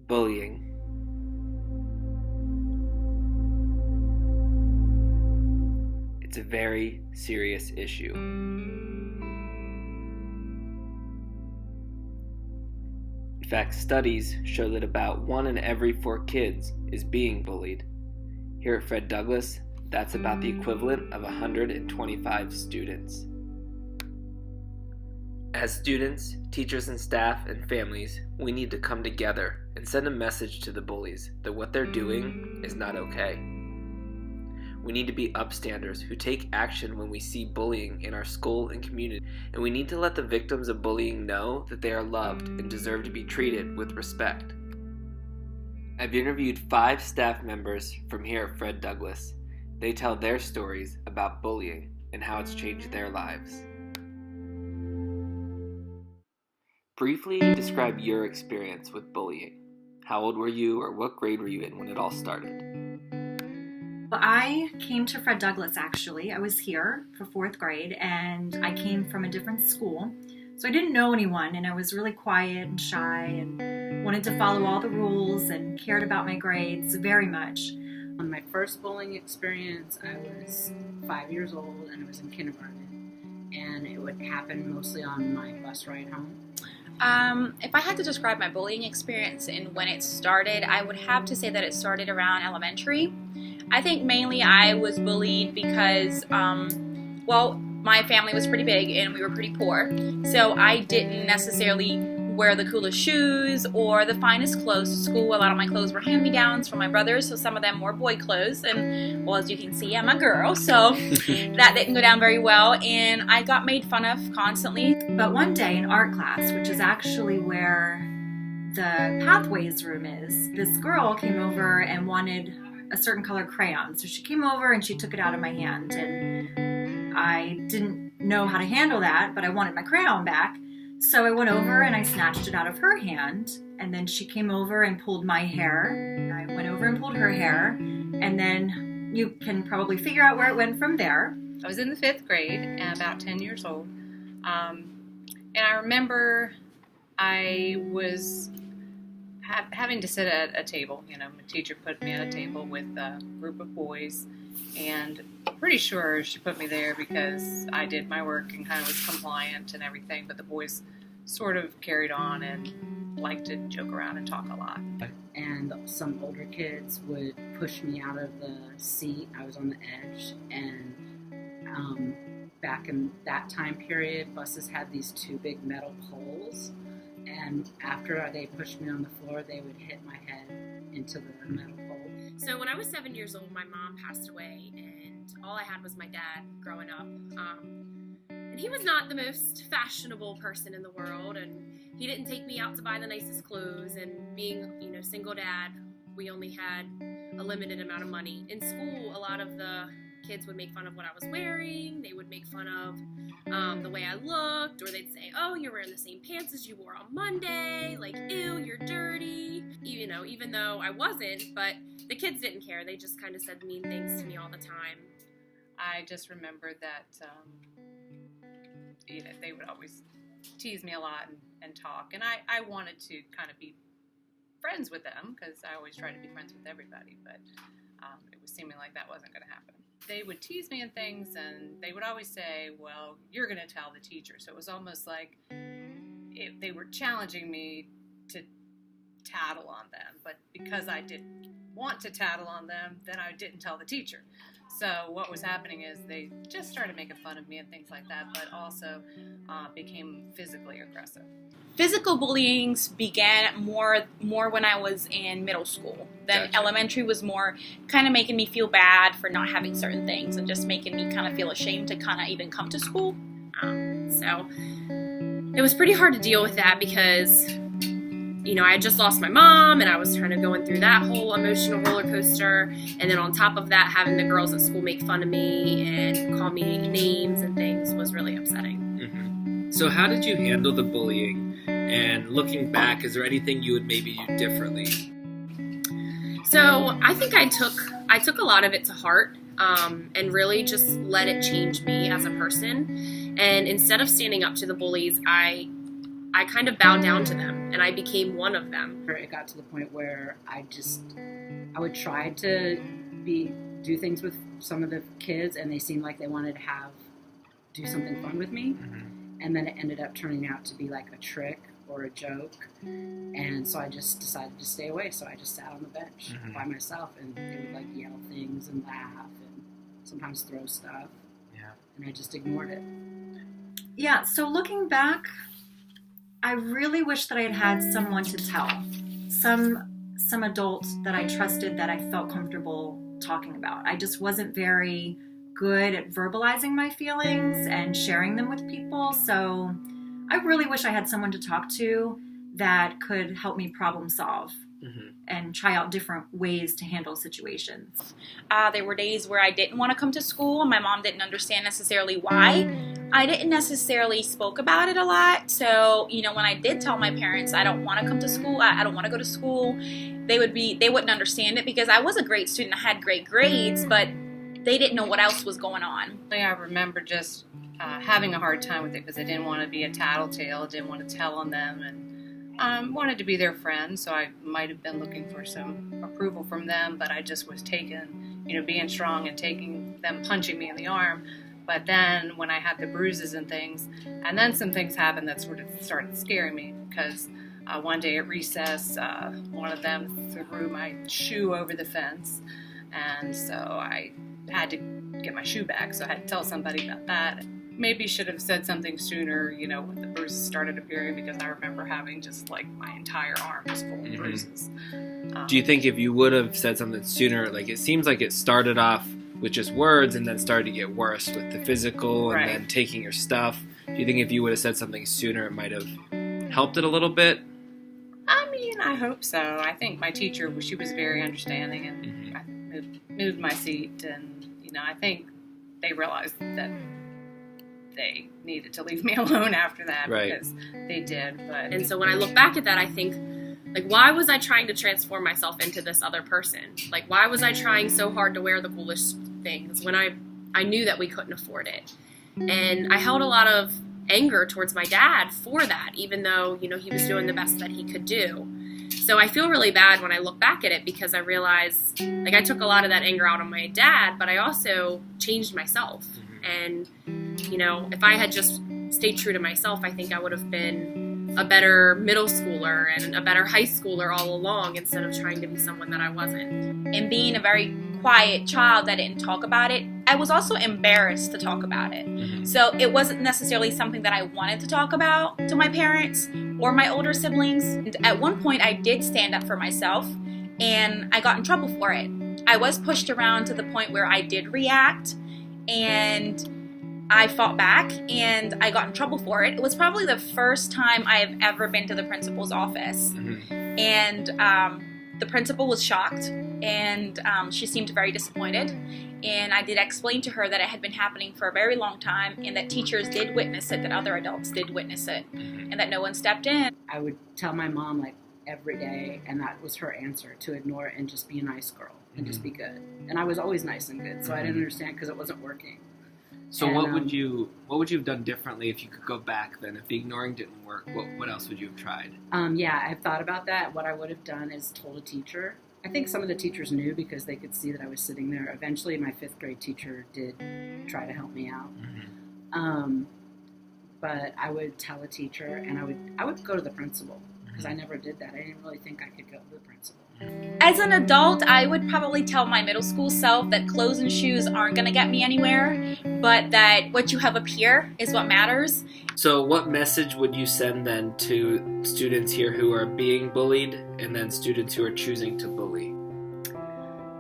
Bullying. It's a very serious issue. In fact, studies show that about 1 in every 4 kids is being bullied. Here at Fred Douglass, that's about the equivalent of 125 students. As students, teachers and staff and families, we need to come together and send a message to the bullies that what they're doing is not okay. We need to be upstanders who take action when we see bullying in our school and community, and we need to let the victims of bullying know that they are loved and deserve to be treated with respect. I've interviewed 5 staff members from here at Fred Douglass. They tell their stories about bullying and how it's changed their lives. Briefly describe your experience with bullying. How old were you, or what grade were you in when it all started? Well, I came to Fred Douglass, actually. I was here for 4th grade, and I came from a different school. So I didn't know anyone, and I was really quiet and shy and wanted to follow all the rules and cared about my grades very much. On my first bullying experience, I was 5 years old, and I was in kindergarten. And it would happen mostly on my bus ride home. If I had to describe my bullying experience and when it started, I would have to say that it started around elementary. I think mainly I was bullied because, my family was pretty big and we were pretty poor. So I didn't necessarily wear the coolest shoes or the finest clothes to school. A lot of my clothes were hand-me-downs from my brothers, so some of them were boy clothes. And, well, as you can see, I'm a girl, so that didn't go down very well. And I got made fun of constantly. But one day in art class, which is actually where the Pathways room is, this girl came over and wanted a certain color crayon. So she came over and she took it out of my hand. And I didn't know how to handle that, but I wanted my crayon back. So I went over and I snatched it out of her hand, and then she came over and pulled my hair. I went over and pulled her hair, and then you can probably figure out where it went from there. I was in the 5th grade, and about 10 years old, and I remember I was having to sit at a table. You know, my teacher put me at a table with a group of boys, and I'm pretty sure she put me there because I did my work and kind of was compliant and everything, but the boys sort of carried on and liked to joke around and talk a lot. And some older kids would push me out of the seat. I was on the edge, and back in that time period, buses had these 2 big metal poles, and after they pushed me on the floor, they would hit my head into the metal pole. So when I was 7 years old, my mom passed away, and all I had was my dad growing up. And he was not the most fashionable person in the world, and he didn't take me out to buy the nicest clothes. And being, single dad, we only had a limited amount of money. In school, a lot of the kids would make fun of what I was wearing. They would make fun of the way I looked, or they'd say, "Oh, you're wearing the same pants as you wore on Monday. Like, ew, you're dirty." Even though I wasn't, but the kids didn't care. They just kind of said mean things to me all the time. I just remember that they would always tease me a lot and talk, and I wanted to kind of be friends with them because I always try to be friends with everybody, but it was seeming like that wasn't going to happen. They would tease me and things, and they would always say, "Well, you're going to tell the teacher." So it was almost like they were challenging me to tattle on them, but because I didn't want to tattle on them, then I didn't tell the teacher. So what was happening is they just started making fun of me and things like that, but also became physically aggressive. Physical bullying began more when I was in middle school. Then Gotcha. Elementary was more kind of making me feel bad for not having certain things and just making me kind of feel ashamed to kind of even come to school. So it was pretty hard to deal with that because, I had just lost my mom, and I was kind of going through that whole emotional roller coaster. And then on top of that, having the girls at school make fun of me and call me names and things was really upsetting. Mm-hmm. So how did you handle the bullying? And looking back, is there anything you would maybe do differently? So I think I took a lot of it to heart, and really just let it change me as a person. And instead of standing up to the bullies, I I kind of bowed down to them and I became one of them. It got to the point where I would try to do things with some of the kids, and they seemed like they wanted to do something fun with me. And then it ended up turning out to be like a trick or a joke. And so I just decided to stay away. So I just sat on the bench by myself, and they would like yell things and laugh and sometimes throw stuff. Yeah. And I just ignored it. Yeah, so looking back, I really wish that I had had someone to tell. Some adult that I trusted, that I felt comfortable talking about. I just wasn't very good at verbalizing my feelings and sharing them with people. So I really wish I had someone to talk to that could help me problem solve and try out different ways to handle situations. There were days where I didn't want to come to school, and my mom didn't understand necessarily why. I didn't necessarily spoke about it a lot. So, when I did tell my parents I don't want to come to school, I don't want to go to school, they wouldn't understand it, because I was a great student. I had great grades, but they didn't know what else was going on. I remember just having a hard time with it because I didn't want to be a tattletale, didn't want to tell on them, and wanted to be their friend, so I might have been looking for some approval from them, but I just was taking, being strong and taking them punching me in the arm. But then when I had the bruises and things, and then some things happened that sort of started scaring me, because one day at recess, one of them threw my shoe over the fence, and so I had to get my shoe back, so I had to tell somebody about that. Maybe should have said something sooner, when the bruises started appearing, because I remember having just like my entire arm was full of bruises. Do you think if you would have said something sooner, like it seems like it started off with just words and then started to get worse with the physical and then taking your stuff. Do you think if you would have said something sooner, it might have helped it a little bit? I hope so. I think my teacher, she was very understanding, and I moved my seat, and I think they realized that they needed to leave me alone after that, because they did. And so when I look back at that, I think, why was I trying to transform myself into this other person? Why was I trying so hard to wear the coolest things when I knew that we couldn't afford it? And I held a lot of anger towards my dad for that, even though, he was doing the best that he could do. So I feel really bad when I look back at it, because I realize, I took a lot of that anger out on my dad, but I also changed myself. And, if I had just stayed true to myself, I think I would have been a better middle schooler and a better high schooler all along, instead of trying to be someone that I wasn't. And being a very quiet child that didn't talk about it, I was also embarrassed to talk about it. So it wasn't necessarily something that I wanted to talk about to my parents or my older siblings. And at one point, I did stand up for myself, and I got in trouble for it. I was pushed around to the point where I did react, and I fought back, and I got in trouble for it. It was probably the first time I have ever been to the principal's office. And the principal was shocked, and she seemed very disappointed. And I did explain to her that it had been happening for a very long time, and that teachers did witness it, that other adults did witness it, and that no one stepped in. I would tell my mom every day, and that was her answer, to ignore it and just be a nice girl and just be good. And I was always nice and good, so I didn't understand, because it wasn't working. So what would you have done differently if you could go back then? If the ignoring didn't work, what else would you have tried? I've thought about that. What I would have done is told a teacher. I think some of the teachers knew, because they could see that I was sitting there. Eventually, my 5th grade teacher did try to help me out. But I would tell a teacher, and I would go to the principal, because I never did that. I didn't really think I could go to the principal. As an adult, I would probably tell my middle school self that clothes and shoes aren't going to get me anywhere, but that what you have up here is what matters. So what message would you send then to students here who are being bullied, and then students who are choosing to bully?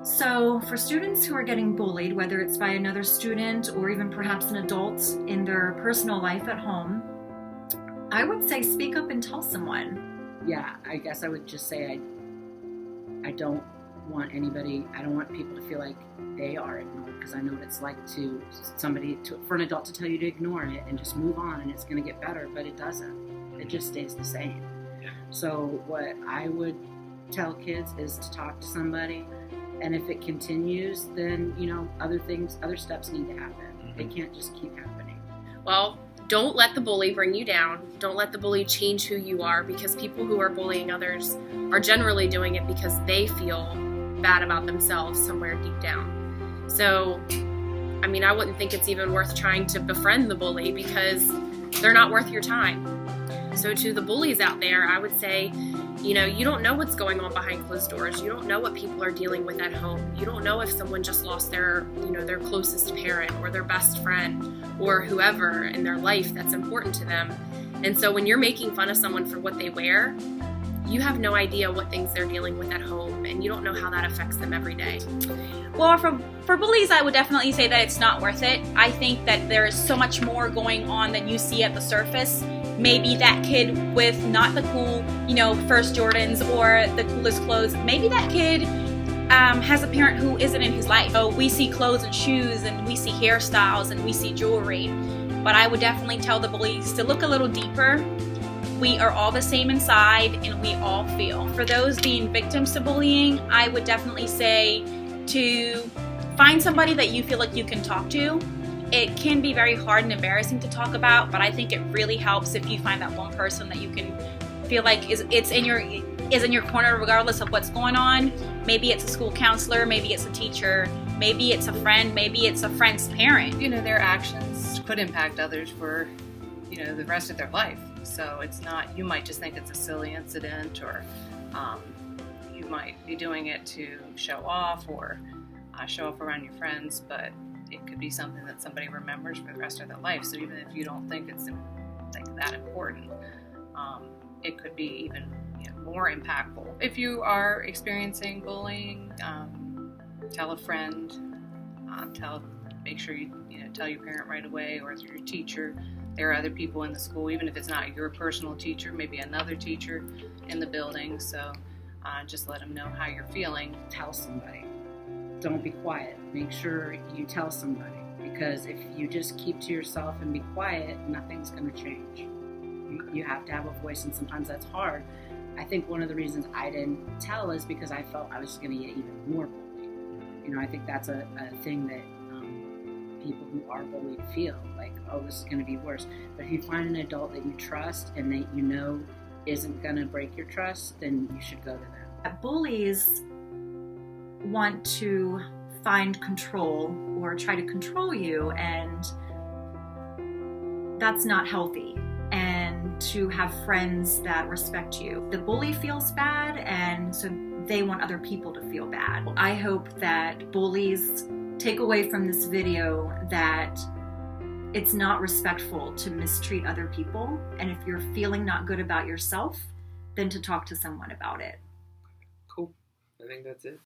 So for students who are getting bullied, whether it's by another student or even perhaps an adult in their personal life at home, I would say speak up and tell someone. Yeah, I guess I would just say I don't want people to feel like they are ignored, because I know what it's like for an adult to tell you to ignore it and just move on, and it's going to get better, but it doesn't. It just stays the same. Yeah. So what I would tell kids is to talk to somebody, and if it continues, then other steps need to happen. They can't just keep happening. Well, don't let the bully bring you down. Don't let the bully change who you are, because people who are bullying others are generally doing it because they feel bad about themselves somewhere deep down. So, I mean, I wouldn't think it's even worth trying to befriend the bully because they're not worth your time. So to the bullies out there, I would say, you know, you don't know what's going on behind closed doors. You don't know what people are dealing with at home. You don't know if someone just lost their, you know, their closest parent or their best friend or whoever in their life that's important to them. And so when you're making fun of someone for what they wear, you have no idea what things they're dealing with at home, and you don't know how that affects them every day. Well, for bullies, I would definitely say that it's not worth it. I think that there is so much more going on than you see at the surface. Maybe that kid with not the cool, you know, first Jordans or the coolest clothes, maybe that kid has a parent who isn't in his life. So we see clothes and shoes, and we see hairstyles, and we see jewelry. But I would definitely tell the bullies to look a little deeper. We are all the same inside, and we all feel. For those being victims to bullying, I would definitely say to find somebody that you feel like you can talk to. It can be very hard and embarrassing to talk about, but I think it really helps if you find that one person that you can feel like is in your corner regardless of what's going on. Maybe it's a school counselor, maybe it's a teacher, maybe it's a friend, maybe it's a friend's parent. You know, their actions could impact others for, you know, the rest of their life. So it's not, you might just think it's a silly incident, or you might be doing it to show off or show off around your friends, but it could be something that somebody remembers for the rest of their life. So even if you don't think it's like that important, it could be even, you know, more impactful. If you are experiencing bullying, tell a friend, make sure you tell your parent right away, or your teacher. There are other people in the school, even if it's not your personal teacher, maybe another teacher in the building. So just let them know how you're feeling. Tell somebody. Don't be quiet. Make sure you tell somebody, because if you just keep to yourself and be quiet, nothing's going to change. You have to have a voice, and sometimes that's hard. I think one of the reasons I didn't tell is because I felt I was going to get even more bullied. You know, I think that's a thing that people who are bullied feel like, oh, this is going to be worse. But if you find an adult that you trust and that you know isn't going to break your trust, then you should go to them. Bullies want to find control or try to control you, and that's not healthy. And to have friends that respect you. The bully feels bad, and so they want other people to feel bad. I hope that bullies take away from this video that it's not respectful to mistreat other people, and if you're feeling not good about yourself, then to talk to someone about it. Cool. I think that's it.